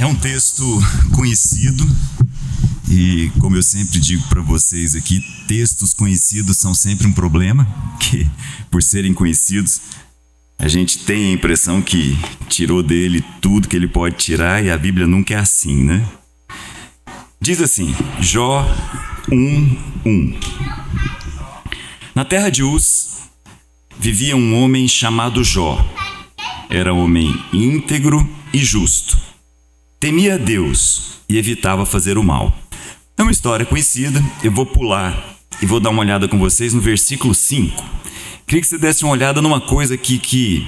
É um texto conhecido e, como eu sempre digo para vocês aqui, textos conhecidos são sempre um problema, que por serem conhecidos, a gente tem a impressão que tirou dele tudo que ele pode tirar, e a Bíblia nunca é assim, né? Diz assim, Jó 1:1. Na terra de Uz vivia um homem chamado Jó. Era homem íntegro e justo. Temia a Deus e evitava fazer o mal. É uma história conhecida, eu vou pular e vou dar uma olhada com vocês no versículo 5. Queria que você desse uma olhada numa coisa aqui que,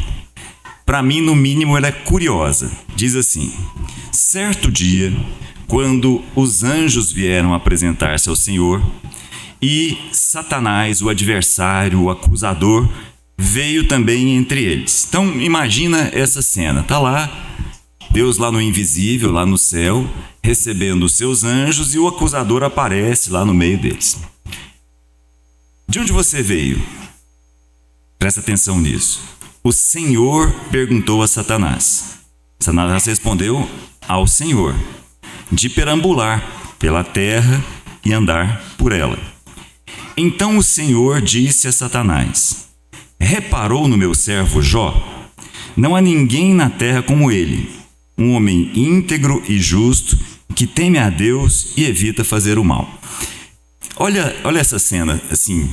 para mim, no mínimo, ela é curiosa. Diz assim, certo dia, quando os anjos vieram apresentar-se ao Senhor, e Satanás, o adversário, o acusador, veio também entre eles. Então, imagina essa cena. Está lá, Deus lá no invisível, lá no céu, recebendo os seus anjos, e o acusador aparece lá no meio deles. De onde você veio? Presta atenção nisso. O Senhor perguntou a Satanás. Satanás respondeu ao Senhor, de perambular pela terra e andar por ela. Então o Senhor disse a Satanás, reparou no meu servo Jó? Não há ninguém na terra como ele, um homem íntegro e justo, que teme a Deus e evita fazer o mal. Olha essa cena, assim,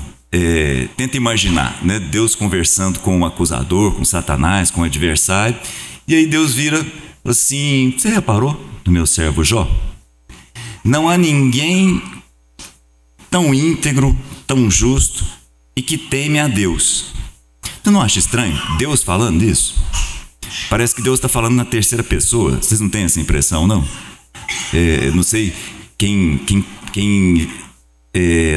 tenta imaginar, né? Deus conversando com o acusador, com Satanás, com o adversário, e aí Deus vira assim, você reparou no meu servo Jó? Não há ninguém tão íntegro, tão justo e que teme a Deus. Tu não acha estranho Deus falando isso? Parece que Deus está falando na terceira pessoa. Vocês não têm essa impressão, não? Não sei quem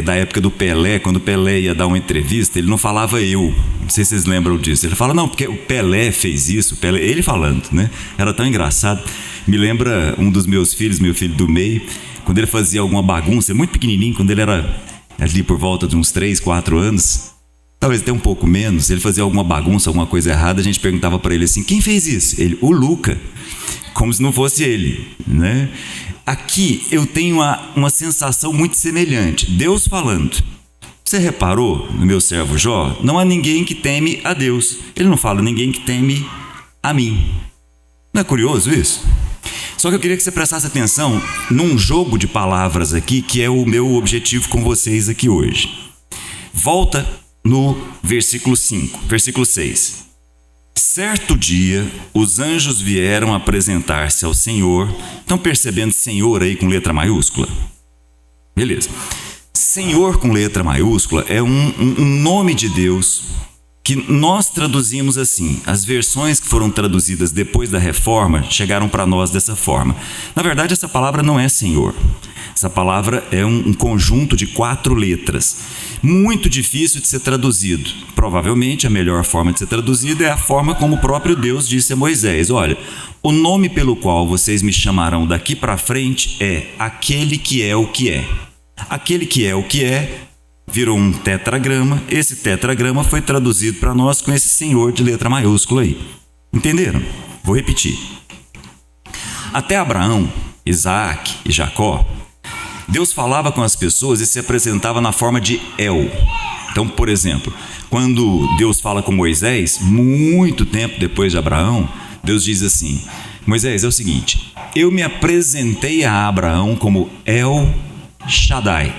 da época do Pelé, quando o Pelé ia dar uma entrevista, ele não falava eu. Não sei se vocês lembram disso. Ele fala, não, porque o Pelé fez isso. Ele falando, né? Era tão engraçado. Me lembra um dos meus filhos, meu filho do meio, quando ele fazia alguma bagunça, muito pequenininho, quando ele era ali por volta de uns 3, 4 anos, talvez até um pouco menos, ele fazia alguma bagunça, alguma coisa errada, a gente perguntava para ele assim, quem fez isso? Ele, o Luca, como se não fosse ele, né? Aqui eu tenho uma sensação muito semelhante, Deus falando, você reparou no meu servo Jó? Não há ninguém que teme a Deus, ele não fala ninguém que teme a mim. Não é curioso isso? Só que eu queria que você prestasse atenção num jogo de palavras aqui, que é o meu objetivo com vocês aqui hoje. Volta no versículo 5, versículo 6. Certo dia, os anjos vieram apresentar-se ao Senhor. Estão percebendo Senhor aí com letra maiúscula? Beleza. Senhor com letra maiúscula é um nome de Deus que nós traduzimos assim. As versões que foram traduzidas depois da reforma chegaram para nós dessa forma. Na verdade, essa palavra não é Senhor. Essa palavra é um conjunto de 4 letras. Muito difícil de ser traduzido. Provavelmente a melhor forma de ser traduzido é a forma como o próprio Deus disse a Moisés. Olha, o nome pelo qual vocês me chamarão daqui para frente é aquele que é o que é. Aquele que é o que é virou um tetragrama. Esse tetragrama foi traduzido para nós com esse Senhor de letra maiúscula aí. Entenderam? Vou repetir. Até Abraão, Isaac e Jacó, Deus falava com as pessoas e se apresentava na forma de El. Então, por exemplo, quando Deus fala com Moisés, muito tempo depois de Abraão, Deus diz assim, Moisés, é o seguinte, eu me apresentei a Abraão como El Shaddai,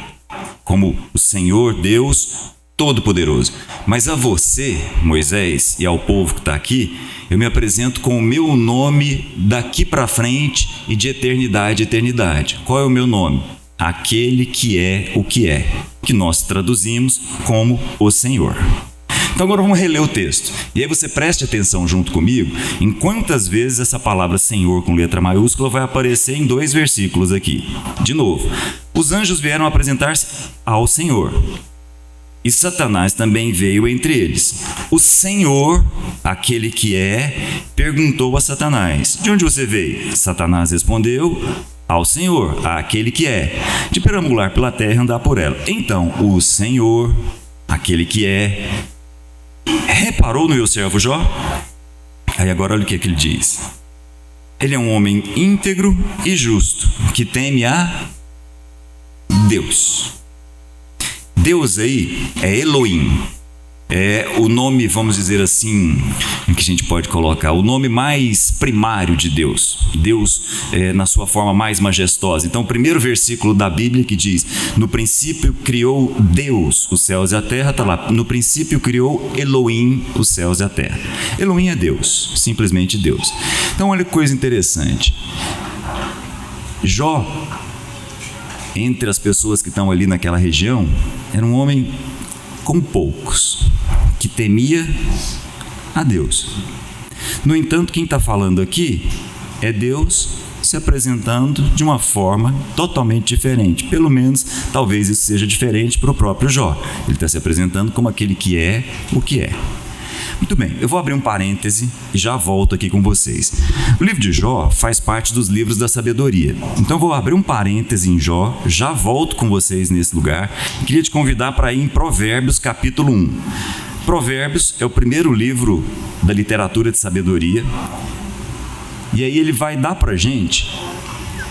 como o Senhor Deus Todo-Poderoso. Mas a você, Moisés, e ao povo que está aqui, eu me apresento com o meu nome daqui para frente e de eternidade a eternidade. Qual é o meu nome? Aquele que é o que é, que nós traduzimos como o Senhor. Então agora vamos reler o texto. E aí você preste atenção junto comigo em quantas vezes essa palavra Senhor com letra maiúscula vai aparecer em 2 versículos aqui. De novo, os anjos vieram apresentar-se ao Senhor. E Satanás também veio entre eles. O Senhor, aquele que é, perguntou a Satanás, de onde você veio? Satanás respondeu, ao Senhor, àquele que é, de perambular pela terra e andar por ela. Então, o Senhor, aquele que é, reparou no meu servo Jó? Aí agora olha o que ele diz. Ele é um homem íntegro e justo, que teme a Deus. Deus aí é Elohim. É o nome, vamos dizer assim, que a gente pode colocar, o nome mais primário de Deus. Deus na sua forma mais majestosa. Então, o primeiro versículo da Bíblia que diz: no princípio criou Deus os céus e a terra, está lá. No princípio criou Elohim os céus e a terra. Elohim é Deus, simplesmente Deus. Então, olha que coisa interessante. Jó, entre as pessoas que estão ali naquela região, era um homem com poucos, que temia a Deus. No entanto, quem está falando aqui é Deus se apresentando de uma forma totalmente diferente. Pelo menos, talvez isso seja diferente para o próprio Jó. Ele está se apresentando como aquele que é o que é. Muito bem, eu vou abrir um parêntese e já volto aqui com vocês. O livro de Jó faz parte dos livros da sabedoria. Então, vou abrir um parêntese em Jó, já volto com vocês nesse lugar. Queria te convidar para ir em Provérbios, capítulo 1. Provérbios é o primeiro livro da literatura de sabedoria. E aí ele vai dar para a gente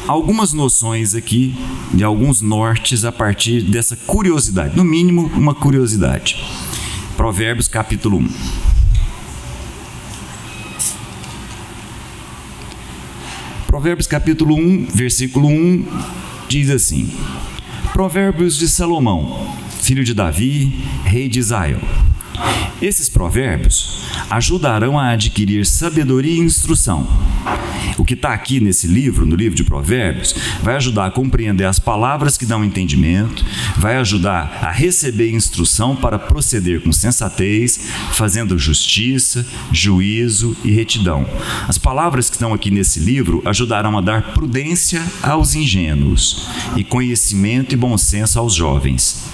algumas noções aqui, de alguns nortes a partir dessa curiosidade. No mínimo, uma curiosidade. Provérbios, capítulo 1. Provérbios capítulo 1, versículo 1, diz assim: Provérbios de Salomão, filho de Davi, rei de Israel. Esses provérbios ajudarão a adquirir sabedoria e instrução. O que está aqui nesse livro, no livro de Provérbios, vai ajudar a compreender as palavras que dão entendimento, vai ajudar a receber instrução para proceder com sensatez, fazendo justiça, juízo e retidão. As palavras que estão aqui nesse livro ajudarão a dar prudência aos ingênuos e conhecimento e bom senso aos jovens.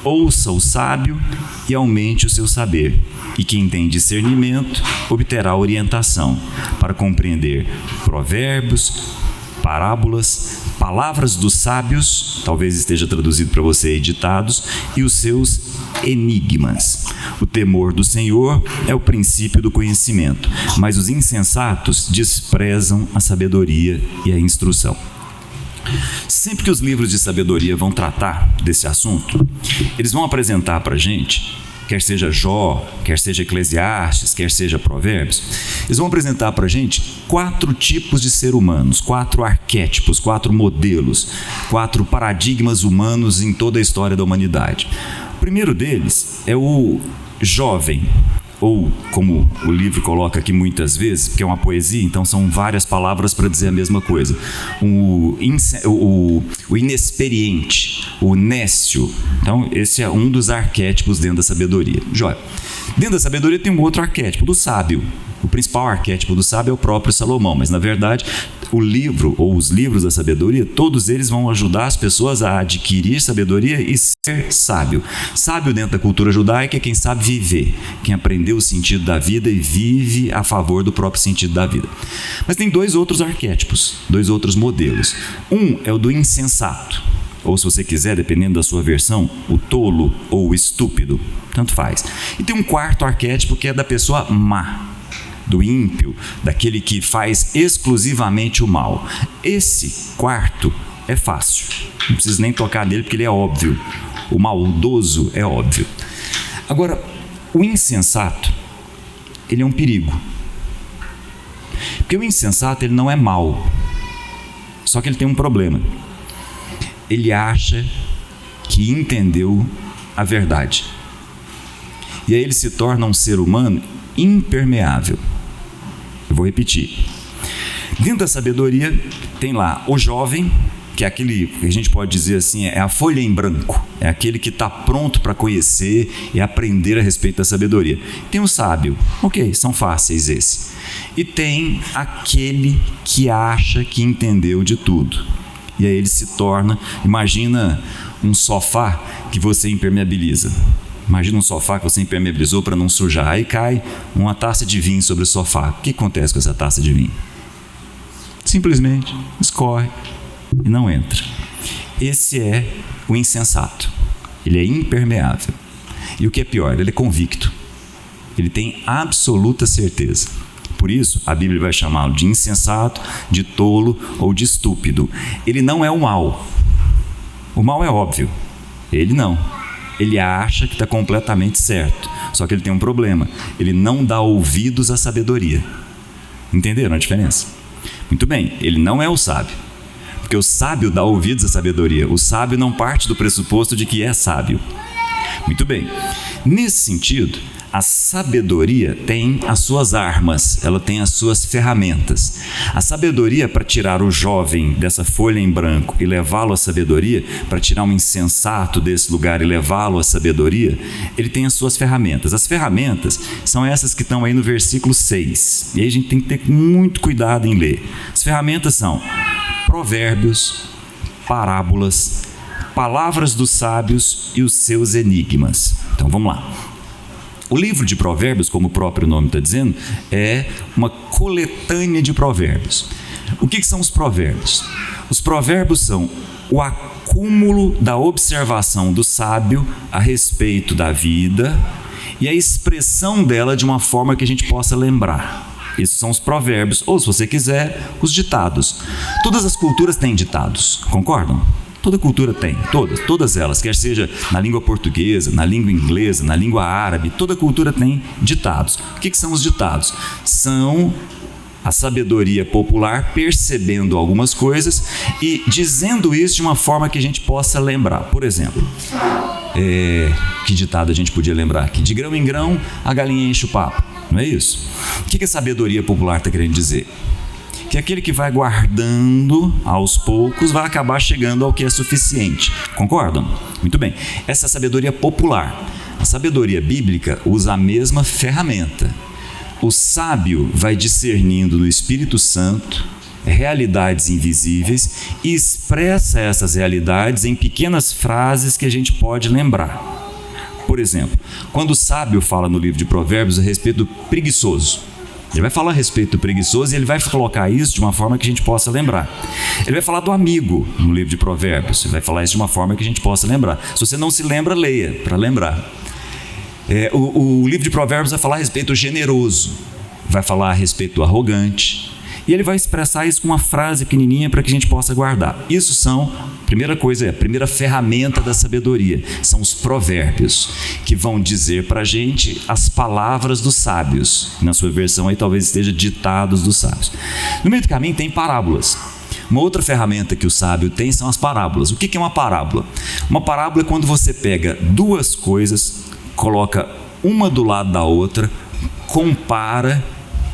Ouça o sábio e aumente o seu saber, e quem tem discernimento obterá orientação para compreender provérbios, parábolas, palavras dos sábios, talvez esteja traduzido para você ditados, e os seus enigmas. O temor do Senhor é o princípio do conhecimento, mas os insensatos desprezam a sabedoria e a instrução. Sempre que os livros de sabedoria vão tratar desse assunto, eles vão apresentar para a gente, quer seja Jó, quer seja Eclesiastes, quer seja Provérbios, eles vão apresentar para a gente 4 tipos de ser humanos, 4 arquétipos, 4 modelos, 4 paradigmas humanos em toda a história da humanidade. O primeiro deles é o jovem, ou como o livro coloca aqui muitas vezes, porque é uma poesia, então são várias palavras para dizer a mesma coisa. O inexperiente, o nécio. Então, esse é um dos arquétipos dentro da sabedoria. Joia. Dentro da sabedoria tem um outro arquétipo, do sábio. O principal arquétipo do sábio é o próprio Salomão, mas na verdade o livro ou os livros da sabedoria, todos eles vão ajudar as pessoas a adquirir sabedoria e ser sábio. Sábio dentro da cultura judaica é quem sabe viver, quem aprendeu o sentido da vida e vive a favor do próprio sentido da vida. Mas tem 2 outros arquétipos, 2 outros modelos. Um é o do insensato, ou se você quiser, dependendo da sua versão, o tolo ou o estúpido, tanto faz. E tem um quarto arquétipo que é da pessoa má, do ímpio, daquele que faz exclusivamente o mal. Esse quarto é fácil, não precisa nem tocar nele porque ele é óbvio. O maldoso é óbvio. Agora, o insensato, ele é um perigo. Porque o insensato, ele não é mau, só que ele tem um problema. Ele acha que entendeu a verdade. E aí ele se torna um ser humano impermeável. Eu vou repetir. Dentro da sabedoria tem lá o jovem, que é aquele que a gente pode dizer assim, é a folha em branco, é aquele que está pronto para conhecer e aprender a respeito da sabedoria. Tem o sábio, ok, são fáceis esse. E tem aquele que acha que entendeu de tudo. E aí ele se torna, imagina um sofá que você impermeabiliza. Imagina um sofá que você impermeabilizou para não sujar. Aí cai uma taça de vinho sobre o sofá. O que acontece com essa taça de vinho? Simplesmente escorre e não entra. Esse é o insensato. Ele é impermeável. E o que é pior, ele é convicto. Ele tem absoluta certeza. Por isso, a Bíblia vai chamá-lo de insensato, de tolo ou de estúpido. Ele não é o mal. O mal é óbvio. Ele não. Ele acha que está completamente certo. Só que ele tem um problema. Ele não dá ouvidos à sabedoria. Entenderam a diferença? Muito bem, ele não é o sábio. Porque o sábio dá ouvidos à sabedoria. O sábio não parte do pressuposto de que é sábio. Muito bem. Nesse sentido, a sabedoria tem as suas armas, ela tem as suas ferramentas. A sabedoria, para tirar o jovem dessa folha em branco e levá-lo à sabedoria, para tirar um insensato desse lugar e levá-lo à sabedoria, ele tem as suas ferramentas. As ferramentas são essas que estão aí no versículo 6. E aí a gente tem que ter muito cuidado em ler. As ferramentas são provérbios, parábolas, palavras dos sábios e os seus enigmas. Então vamos lá. O livro de Provérbios, como o próprio nome está dizendo, é uma coletânea de provérbios. O que são os provérbios? Os provérbios são o acúmulo da observação do sábio a respeito da vida e a expressão dela de uma forma que a gente possa lembrar. Esses são os provérbios, ou se você quiser, os ditados. Todas as culturas têm ditados, concordam? Toda cultura tem, todas elas, quer seja na língua portuguesa, na língua inglesa, na língua árabe, toda cultura tem ditados. O que são os ditados? São a sabedoria popular percebendo algumas coisas e dizendo isso de uma forma que a gente possa lembrar. Por exemplo, que ditado a gente podia lembrar aqui? De grão em grão, a galinha enche o papo, não é isso? O que a sabedoria popular está querendo dizer? Que aquele que vai guardando aos poucos vai acabar chegando ao que é suficiente. Concordam? Muito bem. Essa é a sabedoria popular. A sabedoria bíblica usa a mesma ferramenta. O sábio vai discernindo no Espírito Santo realidades invisíveis e expressa essas realidades em pequenas frases que a gente pode lembrar. Por exemplo, quando o sábio fala no livro de Provérbios a respeito do preguiçoso, ele vai falar a respeito do preguiçoso e ele vai colocar isso de uma forma que a gente possa lembrar. Ele vai falar do amigo no livro de Provérbios. Ele vai falar isso de uma forma que a gente possa lembrar. Se você não se lembra, leia para lembrar. O livro de Provérbios vai falar a respeito do generoso. Vai falar a respeito do arrogante. E ele vai expressar isso com uma frase pequenininha para que a gente possa guardar. Isso são, primeira coisa, a primeira ferramenta da sabedoria. São os provérbios, que vão dizer para a gente as palavras dos sábios. Na sua versão aí talvez esteja ditados dos sábios. No meio do caminho tem parábolas. Uma outra ferramenta que o sábio tem são as parábolas. O que é uma parábola? Uma parábola é quando você pega duas coisas, coloca uma do lado da outra, compara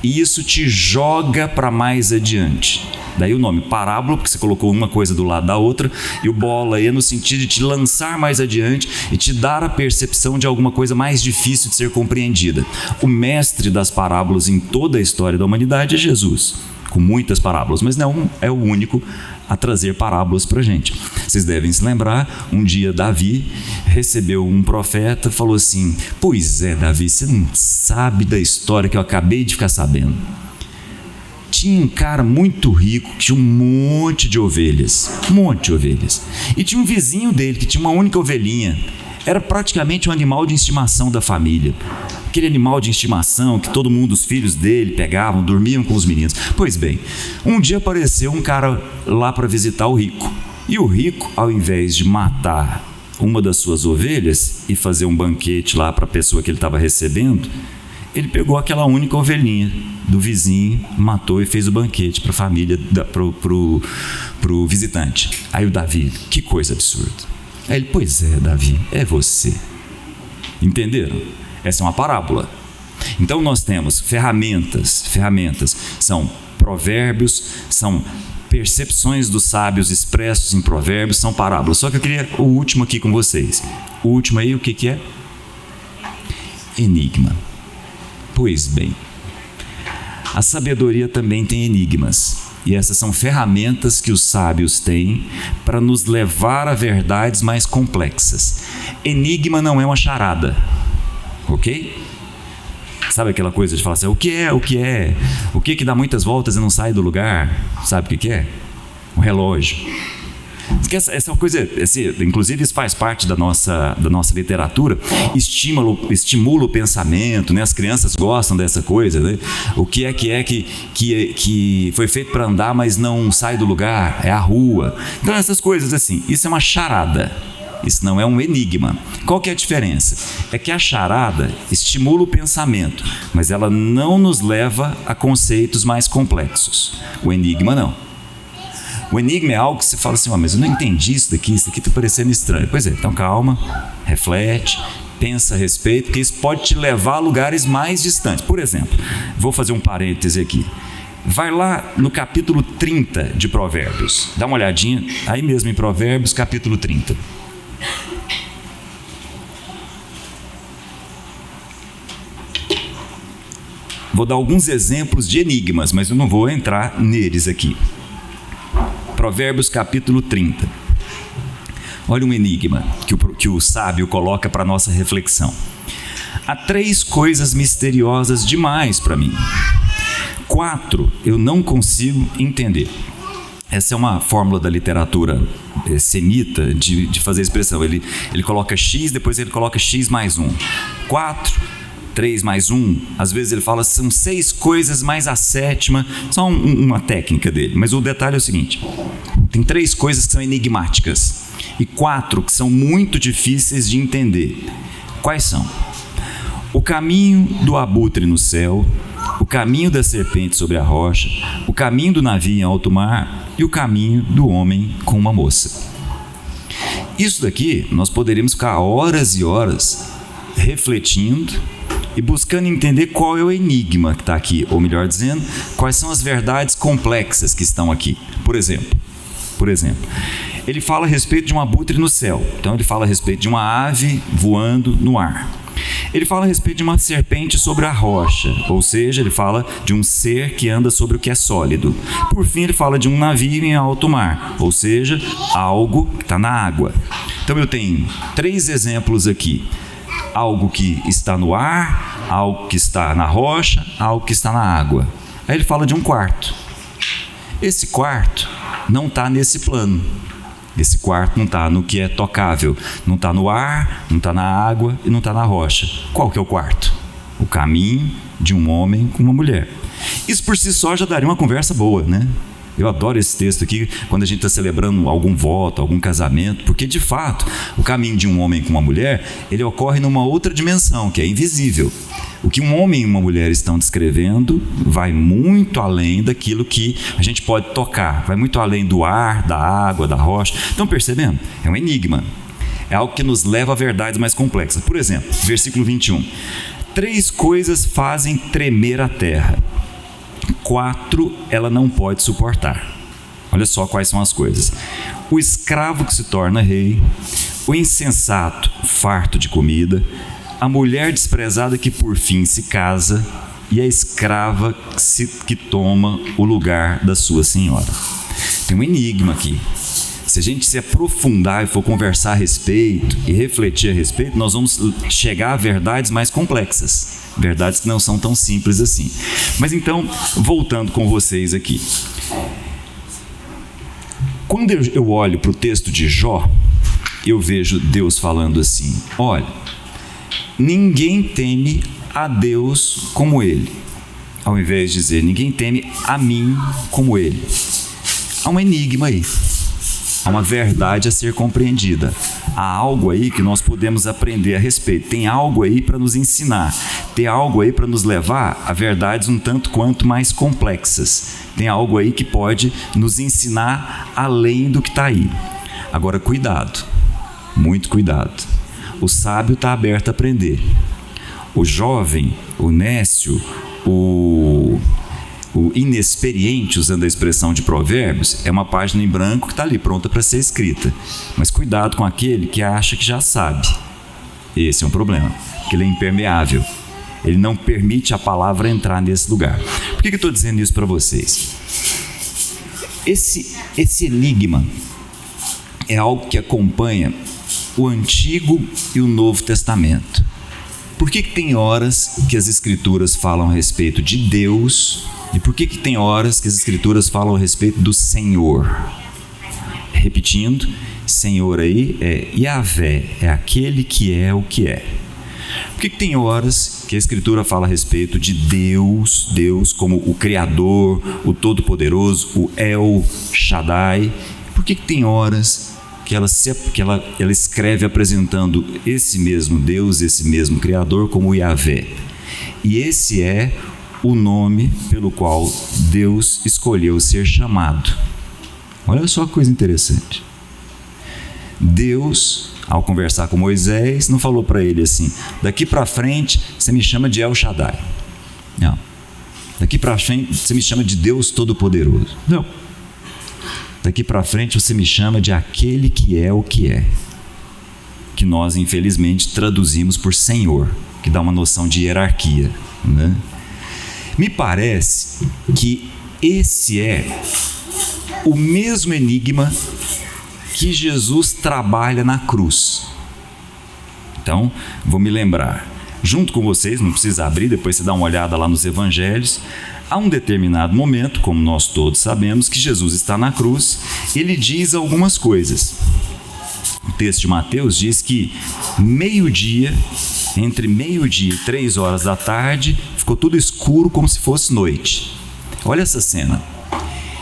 e isso te joga para mais adiante. Daí o nome parábola, porque você colocou uma coisa do lado da outra, e o bola é no sentido de te lançar mais adiante e te dar a percepção de alguma coisa mais difícil de ser compreendida. O mestre das parábolas em toda a história da humanidade é Jesus, com muitas parábolas, mas não é o único a trazer parábolas para a gente. Vocês devem se lembrar, um dia Davi recebeu um profeta e falou assim: pois é, Davi, você não sabe da história que eu acabei de ficar sabendo. Tinha um cara muito rico que tinha um monte de ovelhas, e tinha um vizinho dele que tinha uma única ovelhinha. Era praticamente um animal de estimação da família. Aquele animal de estimação que todo mundo, os filhos dele, pegavam, dormiam com os meninos. Pois bem, um dia apareceu um cara lá para visitar o rico. E o rico, ao invés de matar uma das suas ovelhas e fazer um banquete lá para a pessoa que ele estava recebendo, ele pegou aquela única ovelhinha do vizinho, matou e fez o banquete para a família, pro visitante. Aí o Davi, que coisa absurda. Aí ele, pois é, Davi, é você. Entenderam? Essa é uma parábola. Então nós temos ferramentas, são provérbios, são percepções dos sábios expressos em provérbios, são parábolas. Só que eu queria o último aqui com vocês. O último aí, o que é? Enigma. Pois bem, a sabedoria também tem enigmas. E essas são ferramentas que os sábios têm para nos levar a verdades mais complexas. Enigma não é uma charada, ok? Sabe aquela coisa de falar assim, o que é? O que dá muitas voltas e não sai do lugar? Sabe o que é? Um relógio. Essa é uma coisa, inclusive isso faz parte da nossa literatura, estimula o pensamento, né? As crianças gostam dessa coisa, né? O que foi feito para andar, mas não sai do lugar, é a rua. Então essas coisas assim, isso é uma charada. Isso não é um enigma. Qual que é a diferença? É que a charada estimula o pensamento, mas ela não nos leva a conceitos mais complexos. O enigma não. O enigma é algo que você fala assim, mas eu não entendi isso aqui está parecendo estranho. Pois é, então calma, reflete, pensa a respeito, porque isso pode te levar a lugares mais distantes. Por exemplo, vou fazer um parêntese aqui. Vai lá no capítulo 30 de Provérbios. Dá uma olhadinha, aí mesmo em Provérbios, capítulo 30. Vou dar alguns exemplos de enigmas, mas eu não vou entrar neles aqui. Provérbios capítulo 30. Olha um enigma que o sábio coloca para a nossa reflexão. Há 3 coisas misteriosas demais para mim. 4 eu não consigo entender. Essa é uma fórmula da literatura semita de fazer a expressão. Ele coloca X, depois ele coloca X mais 1. 4, 3 mais 1, às vezes ele fala são 6 coisas mais a 7ª, só uma técnica dele. Mas o detalhe é o seguinte, tem 3 coisas que são enigmáticas e 4 que são muito difíceis de entender. Quais são? O caminho do abutre no céu, o caminho da serpente sobre a rocha, o caminho do navio em alto mar e o caminho do homem com uma moça. Isso daqui nós poderíamos ficar horas e horas refletindo e buscando entender qual é o enigma que está aqui, ou melhor dizendo, quais são as verdades complexas que estão aqui. Por exemplo, ele fala a respeito de um abutre no céu, então ele fala a respeito de uma ave voando no ar. Ele fala a respeito de uma serpente sobre a rocha, ou seja, ele fala de um ser que anda sobre o que é sólido. Por fim, ele fala de um navio em alto mar, ou seja, algo que está na água. Então eu tenho 3 exemplos aqui. Algo que está no ar, algo que está na rocha, algo que está na água. Aí ele fala de um quarto. Esse quarto não está nesse plano. Esse quarto não está no que é tocável. Não está no ar, não está na água e não está na rocha. Qual que é o quarto? O caminho de um homem com uma mulher. Isso por si só já daria uma conversa boa, né? Eu adoro esse texto aqui quando a gente está celebrando algum voto, algum casamento, porque de fato o caminho de um homem com uma mulher, ele ocorre numa outra dimensão, que é invisível. O que um homem e uma mulher estão descrevendo vai muito além daquilo que a gente pode tocar, vai muito além do ar, da água, da rocha. Estão percebendo? É um enigma. É algo que nos leva a verdades mais complexas. Por exemplo, versículo 21. 3 coisas fazem tremer a terra. 4 ela não pode suportar. Olha só quais são as coisas. O escravo que se torna rei, o insensato farto de comida, a mulher desprezada que por fim se casa e a escrava que toma o lugar da sua senhora. Tem um enigma aqui. Se a gente se aprofundar e for conversar a respeito e refletir a respeito, nós vamos chegar a verdades mais complexas, verdades que não são tão simples assim. Mas então, voltando com vocês aqui, quando eu olho para o texto de Jó, eu vejo Deus falando assim: olha, ninguém teme a Deus como Ele, ao invés de dizer ninguém teme a mim como Ele. Há um enigma aí. Há uma verdade a ser compreendida. Há algo aí que nós podemos aprender a respeito. Tem algo aí para nos ensinar. Tem algo aí para nos levar a verdades um tanto quanto mais complexas. Tem algo aí que pode nos ensinar além do que está aí. Agora, cuidado. Muito cuidado. O sábio está aberto a aprender. O jovem, o nécio, o inexperiente, usando a expressão de Provérbios, é uma página em branco que está ali pronta para ser escrita. Mas cuidado com aquele que acha que já sabe. Esse é um problema, porque ele é impermeável. Ele não permite a palavra entrar nesse lugar. Por que eu estou dizendo isso para vocês? Esse enigma é algo que acompanha o Antigo e o Novo Testamento. Por que tem horas que as Escrituras falam a respeito de Deus e por que tem horas que as Escrituras falam a respeito do Senhor? repetindo, Senhor aí é Yahvé, é aquele que é o que é. Por que tem horas que a Escritura fala a respeito de Deus como o Criador, o Todo-Poderoso, o El Shaddai? Por que tem horas que ela escreve apresentando esse mesmo Deus, esse mesmo Criador como Yahvé? E esse é o nome pelo qual Deus escolheu ser chamado. Olha só que coisa interessante. Deus, ao conversar com Moisés, não falou para ele assim: daqui para frente você me chama de El Shaddai. Não. Daqui para frente você me chama de Deus Todo-Poderoso. Não. Daqui para frente você me chama de aquele que é o que é. Que nós, infelizmente, traduzimos por Senhor, que dá uma noção de hierarquia, né? Me parece que esse é o mesmo enigma que Jesus trabalha na cruz. Então, vou me lembrar, junto com vocês, não precisa abrir, depois você dá uma olhada lá nos evangelhos. Há um determinado momento, como nós todos sabemos, que Jesus está na cruz, ele diz algumas coisas. O texto de Mateus diz que entre meio-dia e 3 horas da tarde, ficou tudo escuro como se fosse noite. Olha essa cena.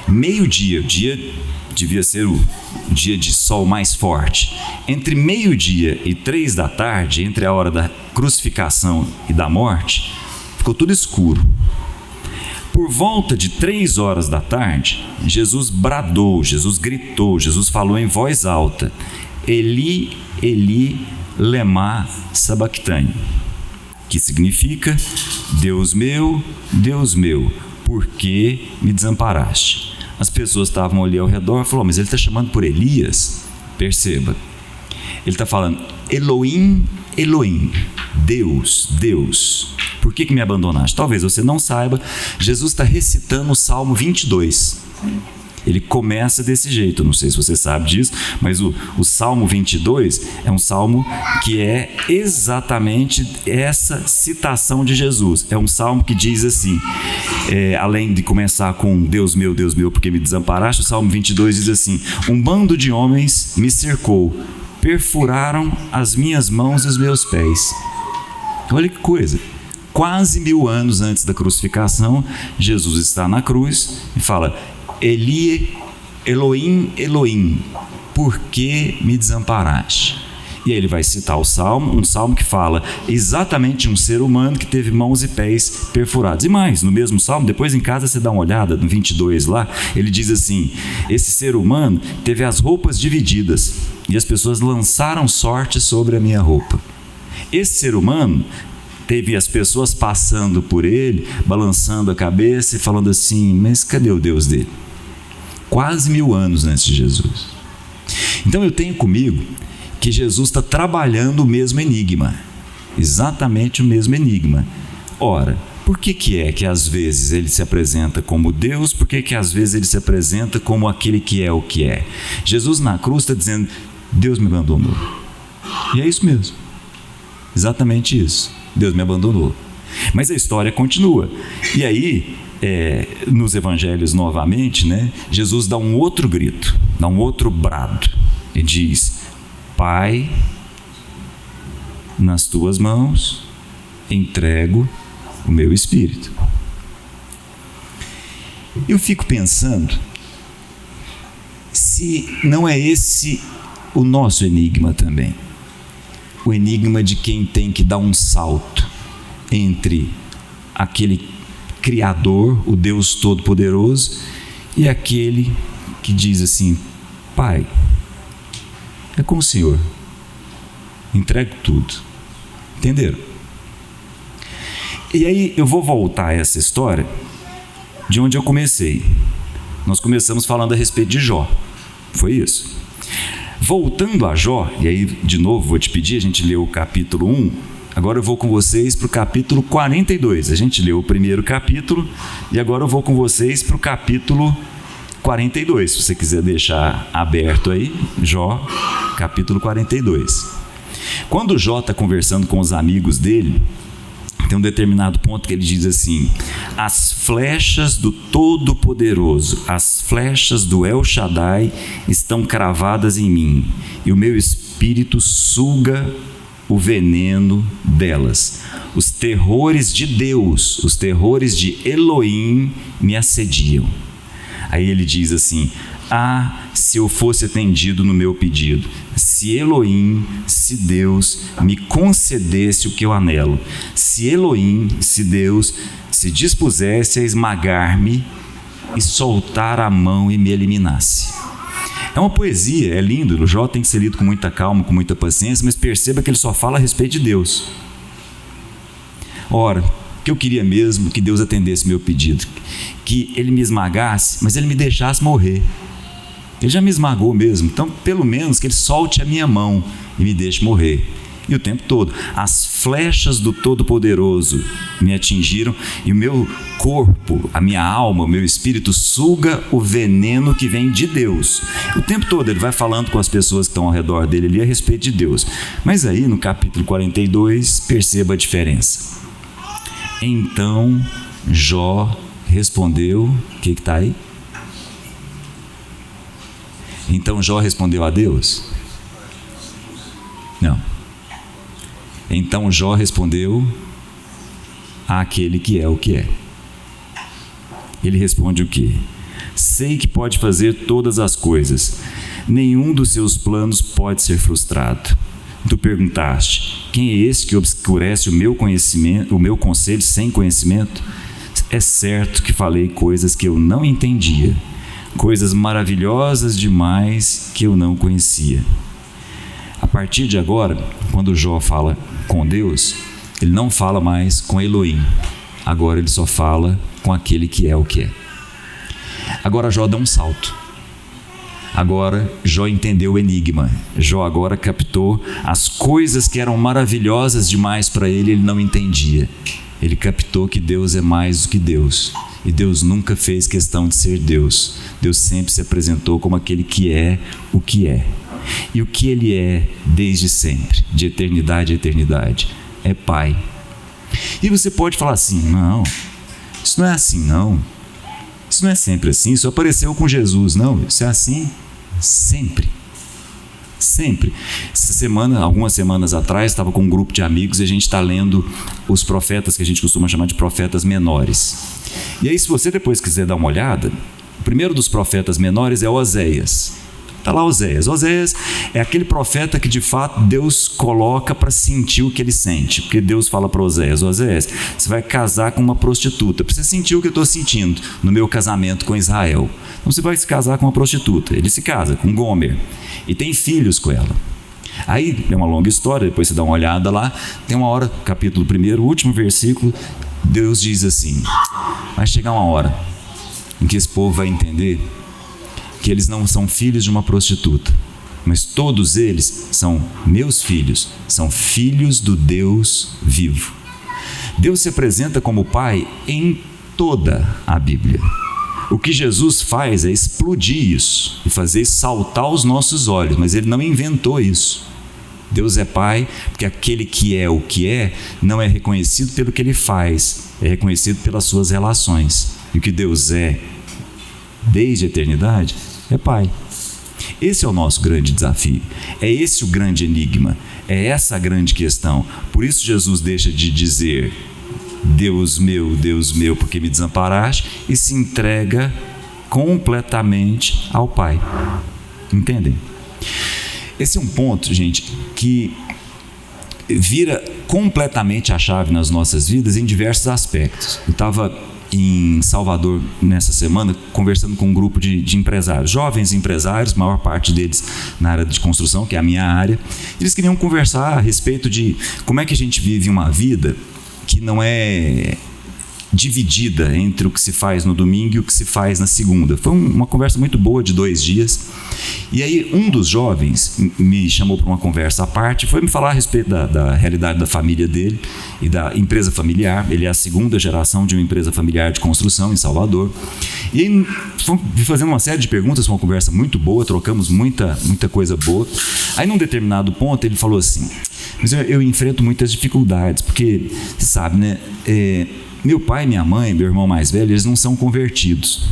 Meio-dia, o dia devia ser o dia de sol mais forte. Entre meio-dia e 3 da tarde, entre a hora da crucificação e da morte, ficou tudo escuro. Por volta de 3 horas da tarde, Jesus bradou, Jesus gritou, Jesus falou em voz alta: Eli, Eli, lema sabachthani, que significa: Deus meu, por que me desamparaste? As pessoas estavam ali ao redor e falaram: mas ele está chamando por Elias. Perceba, ele está falando Elohim, Elohim, Deus, por que me abandonaste? Talvez você não saiba, Jesus está recitando o Salmo 22. Ele começa desse jeito, não sei se você sabe disso, mas o Salmo 22 é um salmo que é exatamente essa citação de Jesus. É um salmo que diz assim, além de começar com Deus meu, porque me desamparaste, o Salmo 22 diz assim: um bando de homens me cercou, perfuraram as minhas mãos e os meus pés. Olha que coisa. Quase 1000 anos antes da crucificação, Jesus está na cruz e fala: Eli, Elohim, Elohim, por que me desamparaste? E aí ele vai citar o salmo, um salmo que fala exatamente de um ser humano que teve mãos e pés perfurados. E mais, no mesmo salmo, depois em casa você dá uma olhada, no 22 lá, ele diz assim: esse ser humano teve as roupas divididas e as pessoas lançaram sorte sobre a minha roupa. Esse ser humano teve as pessoas passando por ele, balançando a cabeça e falando assim: mas cadê o Deus dele? Quase 1000 anos antes de Jesus. Então eu tenho comigo que Jesus está trabalhando o mesmo enigma, exatamente o mesmo enigma. Ora, por que é que às vezes ele se apresenta como Deus? Por que às vezes ele se apresenta como aquele que é o que é? Jesus na cruz está dizendo: Deus me abandonou. E é isso mesmo, exatamente isso. Deus me abandonou. Mas a história continua. E aí, nos evangelhos novamente, né, Jesus dá um outro grito, dá um outro brado e diz: Pai, nas tuas mãos entrego o meu espírito. Eu fico pensando se não é esse o nosso enigma também. O enigma de quem tem que dar um salto entre aquele Criador, o Deus Todo-Poderoso, e aquele que diz assim: Pai, é com o Senhor, entrego tudo. Entenderam? E aí eu vou voltar a essa história de onde eu comecei. Nós começamos falando a respeito de Jó, foi isso. Voltando a Jó, e aí de novo vou te pedir, a gente leu o capítulo 1, agora eu vou com vocês para o capítulo 42. A gente leu o primeiro capítulo e agora eu vou com vocês para o capítulo 42. Se você quiser deixar aberto aí, Jó, capítulo 42. Quando Jó está conversando com os amigos dele, tem um determinado ponto que ele diz assim: as flechas do Todo-Poderoso, as flechas do El Shaddai estão cravadas em mim, e o meu espírito suga o veneno delas. Os terrores de Deus, os terrores de Elohim me assediam. Aí ele diz assim: se eu fosse atendido no meu pedido, se Elohim, se Deus me concedesse o que eu anelo, se Elohim, se Deus se dispusesse a esmagar-me e soltar a mão e me eliminasse. É uma poesia, é lindo, o Jó tem que ser lido com muita calma, com muita paciência, mas perceba que ele só fala a respeito de Deus. Ora, que eu queria mesmo que Deus atendesse meu pedido, que Ele me esmagasse, mas Ele me deixasse morrer. Ele já me esmagou mesmo, então pelo menos que Ele solte a minha mão e me deixe morrer. E o tempo todo, as flechas do Todo-Poderoso me atingiram, e o meu corpo, a minha alma, o meu espírito suga o veneno que vem de Deus. O tempo todo ele vai falando com as pessoas que estão ao redor dele ali a respeito de Deus. Mas aí no capítulo 42, perceba a diferença. Então Jó respondeu, o que está aí? Então Jó respondeu a Deus? Não. Então Jó respondeu àquele que é o que é. Ele responde o quê? Sei que pode fazer todas as coisas, nenhum dos seus planos pode ser frustrado. Tu perguntaste: quem é esse que obscurece o meu conhecimento, o meu conselho sem conhecimento? É certo que falei coisas que eu não entendia, coisas maravilhosas demais que eu não conhecia. A partir de agora, quando Jó fala com Deus, ele não fala mais com Elohim. Agora ele só fala com aquele que é o que é. Agora Jó dá um salto. Agora Jó entendeu o enigma. Jó agora captou as coisas que eram maravilhosas demais para ele, ele não entendia. Ele captou que Deus é mais do que Deus. E Deus nunca fez questão de ser Deus. Deus sempre se apresentou como aquele que é o que é. E o que Ele é desde sempre, de eternidade a eternidade, é Pai. E você pode falar assim: não, isso não é assim não. Isso não é sempre assim, isso apareceu com Jesus. Não, isso é assim sempre. Sempre. Essa semana, algumas semanas atrás, estava com um grupo de amigos e a gente está lendo os profetas que a gente costuma chamar de profetas menores. E aí, se você depois quiser dar uma olhada, o primeiro dos profetas menores é Oséias. Está lá Oséias. Oséias é aquele profeta que de fato Deus coloca para sentir o que ele sente. Porque Deus fala para Oséias: Oséias, você vai casar com uma prostituta, para você sentir o que eu estou sentindo no meu casamento com Israel. Então você vai se casar com uma prostituta. Ele se casa com Gomer e tem filhos com ela. Aí é uma longa história, depois você dá uma olhada lá. Tem uma hora, capítulo 1, último versículo, Deus diz assim: vai chegar uma hora em que esse povo vai entender que eles não são filhos de uma prostituta, mas todos eles são meus filhos, são filhos do Deus vivo. Deus se apresenta como Pai em toda a Bíblia. O que Jesus faz é explodir isso e fazer saltar os nossos olhos, mas Ele não inventou isso. Deus é Pai porque aquele que é o que é não é reconhecido pelo que Ele faz, é reconhecido pelas suas relações. E o que Deus é desde a eternidade é Pai. Esse é o nosso grande desafio, é esse o grande enigma, é essa a grande questão. Por isso Jesus deixa de dizer: Deus meu, porque me desamparaste, e se entrega completamente ao Pai. Entendem? Esse é um ponto, gente, que vira completamente a chave nas nossas vidas em diversos aspectos. Eu estava em Salvador nessa semana conversando com um grupo de empresários, jovens empresários, maior parte deles na área de construção, que é a minha área. Eles queriam conversar a respeito de como é que a gente vive uma vida que não é dividida entre o que se faz no domingo e o que se faz na segunda. Foi uma conversa muito boa de 2 dias. E aí um dos jovens me chamou para uma conversa à parte, foi me falar a respeito da realidade da família dele e da empresa familiar. Ele é a segunda geração de uma empresa familiar de construção em Salvador. E aí fui fazendo uma série de perguntas, uma conversa muito boa, trocamos muita coisa boa. Aí num determinado ponto ele falou assim: mas eu enfrento muitas dificuldades, porque, você sabe, né? Meu pai, minha mãe, meu irmão mais velho, eles não são convertidos.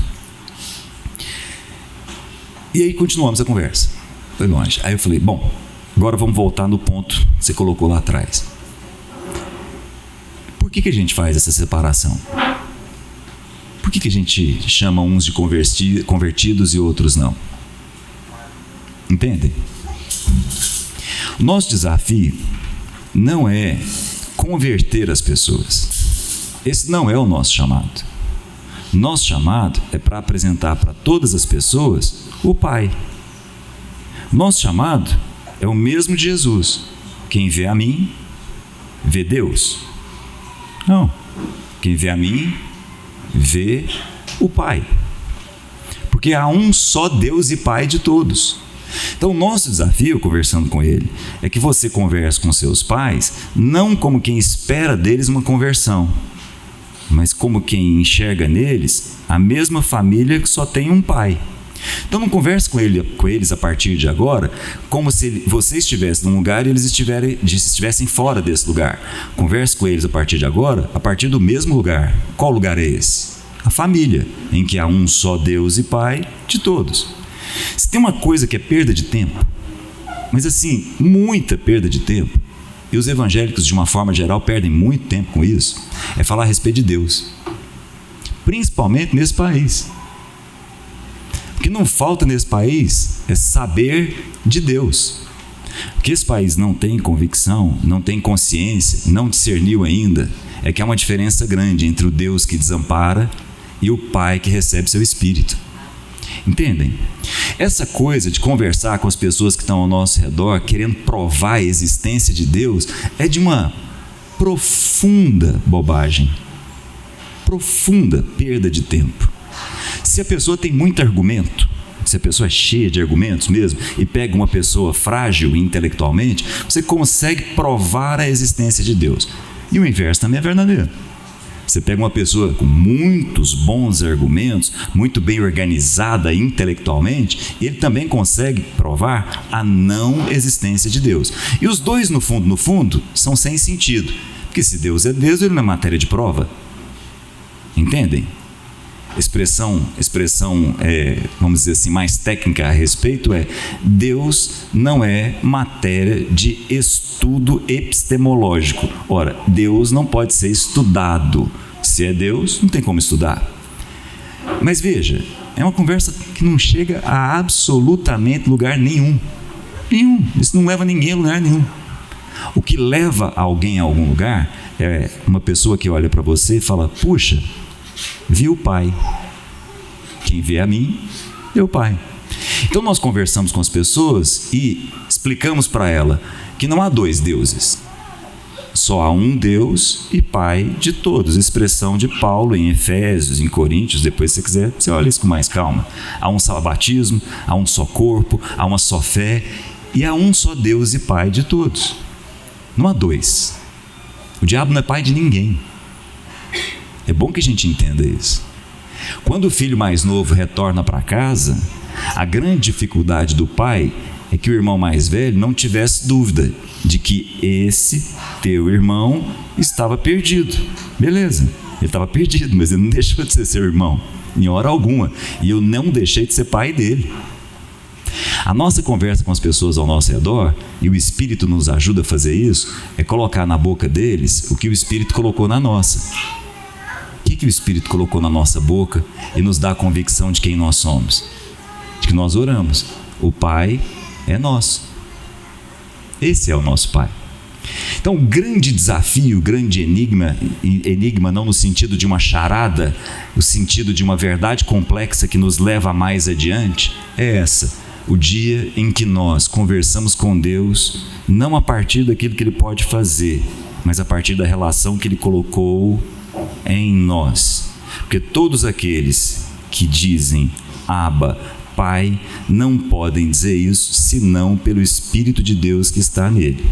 E aí continuamos a conversa. Foi longe. Aí eu falei: bom, agora vamos voltar no ponto que você colocou lá atrás. Por que a gente faz essa separação? Por que a gente chama uns de convertidos e outros não? Entendem? O nosso desafio não é converter as pessoas. Esse não é o nosso chamado. Nosso chamado é para apresentar para todas as pessoas o Pai. Nosso chamado é o mesmo de Jesus. Quem vê a mim, vê Deus. Não. Quem vê a mim, vê o Pai. Porque há um só Deus e Pai de todos. Então o nosso desafio, conversando com ele, é que você converse com seus pais não como quem espera deles uma conversão, mas como quem enxerga neles a mesma família que só tem um pai. Então não converse com eles a partir de agora como se você estivesse num lugar e eles estivessem fora desse lugar. Converse com eles a partir de agora, a partir do mesmo lugar. Qual lugar é esse? A família, em que há um só Deus e Pai de todos. Se tem uma coisa que é perda de tempo, mas assim, muita perda de tempo, e os evangélicos de uma forma geral perdem muito tempo com isso, é falar a respeito de Deus, principalmente nesse país. O que não falta nesse país é saber de Deus. O que esse país não tem convicção, não tem consciência, não discerniu ainda, é que há uma diferença grande entre o Deus que desampara e o Pai que recebe seu Espírito. Entendem? Essa coisa de conversar com as pessoas que estão ao nosso redor, querendo provar a existência de Deus, é de uma profunda bobagem, profunda perda de tempo. Se a pessoa tem muito argumento, se a pessoa é cheia de argumentos mesmo, e pega uma pessoa frágil intelectualmente, você consegue provar a existência de Deus. E o inverso também é verdadeiro. Você pega uma pessoa com muitos bons argumentos, muito bem organizada intelectualmente, e ele também consegue provar a não existência de Deus. E os dois, no fundo, são sem sentido. Porque se Deus é Deus, ele não é matéria de prova. Entendem? Expressão vamos dizer assim, mais técnica a respeito é: Deus não é matéria de estudo epistemológico. Ora, Deus não pode ser estudado. Se é Deus, não tem como estudar. Mas veja, é uma conversa que não chega a absolutamente lugar nenhum. Isso não leva ninguém a lugar nenhum. O que leva alguém a algum lugar é uma pessoa que olha para você e fala: puxa, vi o Pai. Quem vê a mim, vê o Pai. Então nós conversamos com as pessoas e explicamos para ela que não há dois deuses. Só há um Deus e Pai de todos. Expressão de Paulo em Efésios, em Coríntios. Depois, se você quiser, você olha isso com mais calma. Há um só batismo, há um só corpo, há uma só fé e há um só Deus e Pai de todos. Não há dois. O diabo não é pai de ninguém. É bom que a gente entenda isso. Quando o filho mais novo retorna para casa, a grande dificuldade do pai é que o irmão mais velho não tivesse dúvida de que esse teu irmão estava perdido. Beleza, ele estava perdido, mas ele não deixou de ser seu irmão, em hora alguma. E eu não deixei de ser pai dele. A nossa conversa com as pessoas ao nosso redor, e o Espírito nos ajuda a fazer isso, é colocar na boca deles o que o Espírito colocou na nossa. O que o Espírito colocou na nossa boca e nos dá a convicção de quem nós somos? De que nós oramos. O Pai é nosso. Esse é o nosso Pai. Então, o grande desafio, o grande enigma não no sentido de uma charada, o sentido de uma verdade complexa que nos leva mais adiante, é essa: o dia em que nós conversamos com Deus, não a partir daquilo que Ele pode fazer, mas a partir da relação que Ele colocou em nós. Porque todos aqueles que dizem Abba, pai não podem dizer isso senão pelo Espírito de Deus que está nele.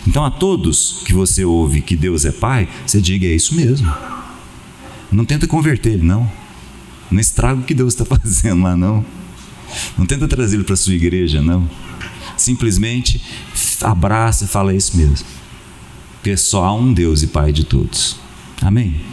Então, a todos que você ouve que Deus é pai, você diga: é isso mesmo. Não tenta converter ele, não. Não estraga o que Deus está fazendo lá, não. Não tenta trazê-lo para a sua igreja, não. Simplesmente abraça e fala: é isso mesmo. Porque só há um Deus e Pai de todos. Amém?